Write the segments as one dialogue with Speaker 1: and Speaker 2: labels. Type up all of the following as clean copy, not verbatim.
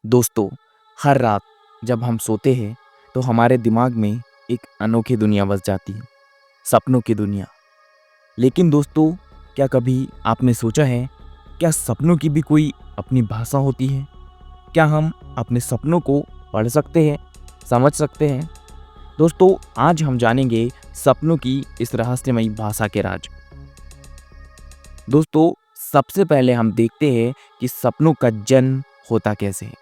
Speaker 1: दोस्तों, हर रात जब हम सोते हैं तो हमारे दिमाग में एक अनोखी दुनिया बस जाती है, सपनों की दुनिया। लेकिन दोस्तों, क्या कभी आपने सोचा है, क्या सपनों की भी कोई अपनी भाषा होती है? क्या हम अपने सपनों को पढ़ सकते हैं, समझ सकते हैं? दोस्तों, आज हम जानेंगे सपनों की इस रहस्यमयी भाषा के राज। दोस्तों, सबसे पहले हम देखते हैं कि सपनों का जन्म होता कैसे है।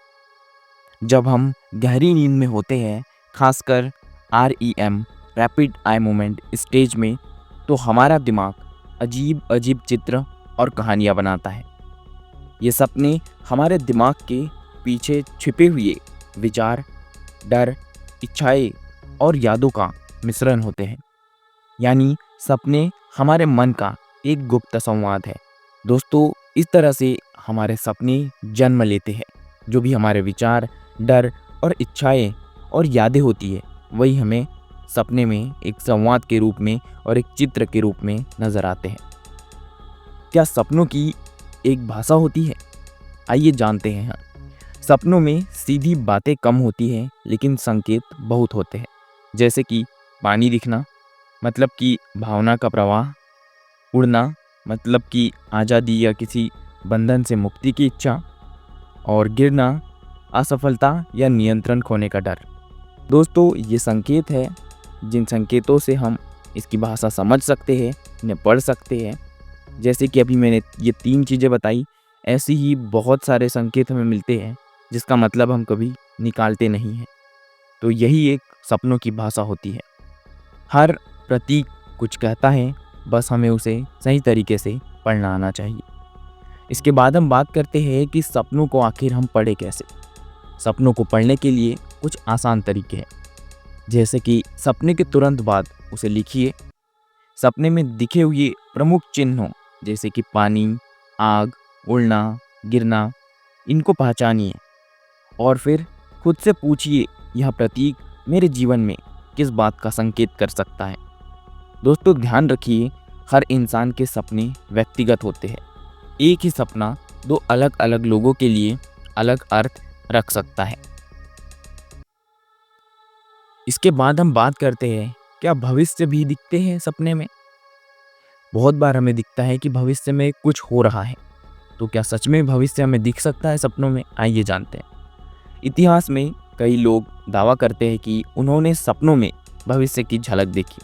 Speaker 1: जब हम गहरी नींद में होते हैं, खासकर REM rapid eye movement stage में, तो हमारा दिमाग अजीब अजीब चित्र और कहानियाँ बनाता है। ये सपने हमारे दिमाग के पीछे छिपे हुए विचार, डर, इच्छाएं और यादों का मिश्रण होते हैं। यानी सपने हमारे मन का एक गुप्त संवाद है। दोस्तों, इस तरह से हमारे सपने जन्म लेते हैं। जो भी हमारे विचार, डर और इच्छाएं और यादें होती है, वही हमें सपने में एक संवाद के रूप में और एक चित्र के रूप में नजर आते हैं। क्या सपनों की एक भाषा होती है? आइए जानते हैं। सपनों में सीधी बातें कम होती हैं, लेकिन संकेत बहुत होते हैं। जैसे कि पानी दिखना, मतलब कि भावना का प्रवाह; उड़ना, मतलब कि आज़ादी या किसी बंधन से मुक्ति की इच्छा; और गिरना, असफलता या नियंत्रण खोने का डर। दोस्तों, ये संकेत है जिन संकेतों से हम इसकी भाषा समझ सकते हैं, इन्हें पढ़ सकते हैं। जैसे कि अभी मैंने ये 3 चीज़ें बताई, ऐसी ही बहुत सारे संकेत हमें मिलते हैं जिसका मतलब हम कभी निकालते नहीं हैं। तो यही एक सपनों की भाषा होती है। हर प्रतीक कुछ कहता है, बस हमें उसे सही तरीके से पढ़ना आना चाहिए। इसके बाद हम बात करते हैं कि सपनों को आखिर हम पढ़े कैसे। सपनों को पढ़ने के लिए कुछ आसान तरीके हैं। जैसे कि सपने के तुरंत बाद उसे लिखिए। सपने में दिखे हुए प्रमुख चिन्हों जैसे कि पानी, आग, उड़ना, गिरना, इनको पहचानिए और फिर खुद से पूछिए, यह प्रतीक मेरे जीवन में किस बात का संकेत कर सकता है। दोस्तों, ध्यान रखिए, हर इंसान के सपने व्यक्तिगत होते हैं। एक ही सपना 2 अलग अलग लोगों के लिए अलग अर्थ रख सकता है। इसके बाद हम बात करते हैं, क्या भविष्य भी दिखते हैं सपने में? बहुत बार हमें दिखता है कि भविष्य में कुछ हो रहा है। तो क्या सच में भविष्य हमें दिख सकता है सपनों में? आइए जानते हैं। इतिहास में कई लोग दावा करते हैं कि उन्होंने सपनों में भविष्य की झलक देखी।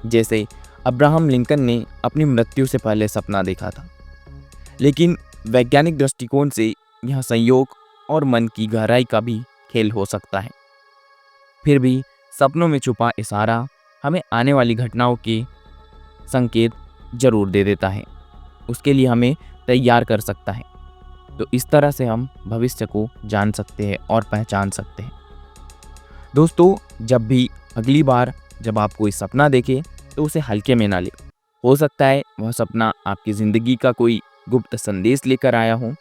Speaker 1: जैसे अब्राहम लिंकन ने अपनी मृत्यु से पहले सपना देखा था। लेकिन वैज्ञानिक दृष्टिकोण से यह संयोग और मन की गहराई का भी खेल हो सकता है। फिर भी सपनों में छुपा इशारा हमें आने वाली घटनाओं के संकेत जरूर दे देता है, उसके लिए हमें तैयार कर सकता है। तो इस तरह से हम भविष्य को जान सकते हैं और पहचान सकते हैं। दोस्तों, जब भी अगली बार जब आप कोई सपना देखें तो उसे हल्के में ना लें। हो सकता है वह सपना आपकी ज़िंदगी का कोई गुप्त संदेश लेकर आया हो।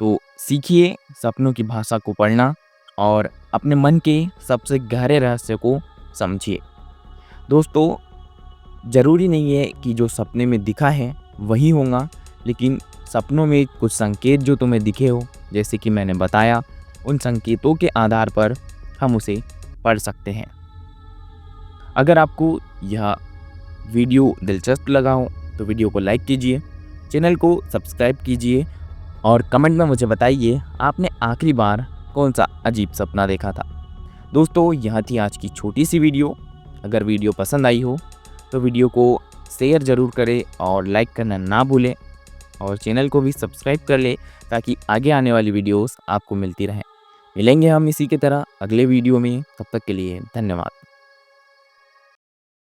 Speaker 1: तो सीखिए सपनों की भाषा को पढ़ना और अपने मन के सबसे गहरे रहस्य को समझिए। दोस्तों, ज़रूरी नहीं है कि जो सपने में दिखा है वही होगा, लेकिन सपनों में कुछ संकेत जो तुम्हें दिखे हो, जैसे कि मैंने बताया, उन संकेतों के आधार पर हम उसे पढ़ सकते हैं। अगर आपको यह वीडियो दिलचस्प लगा हो तो वीडियो को लाइक कीजिए, चैनल को सब्सक्राइब कीजिए और कमेंट में मुझे बताइए आपने आखिरी बार कौन सा अजीब सपना देखा था। दोस्तों, यह थी आज की छोटी सी वीडियो। अगर वीडियो पसंद आई हो तो वीडियो को शेयर ज़रूर करें और लाइक करना ना भूलें, और चैनल को भी सब्सक्राइब कर लें ताकि आगे आने वाली वीडियोस आपको मिलती रहें। मिलेंगे हम इसी की तरह अगले वीडियो में। तब तक के लिए धन्यवाद।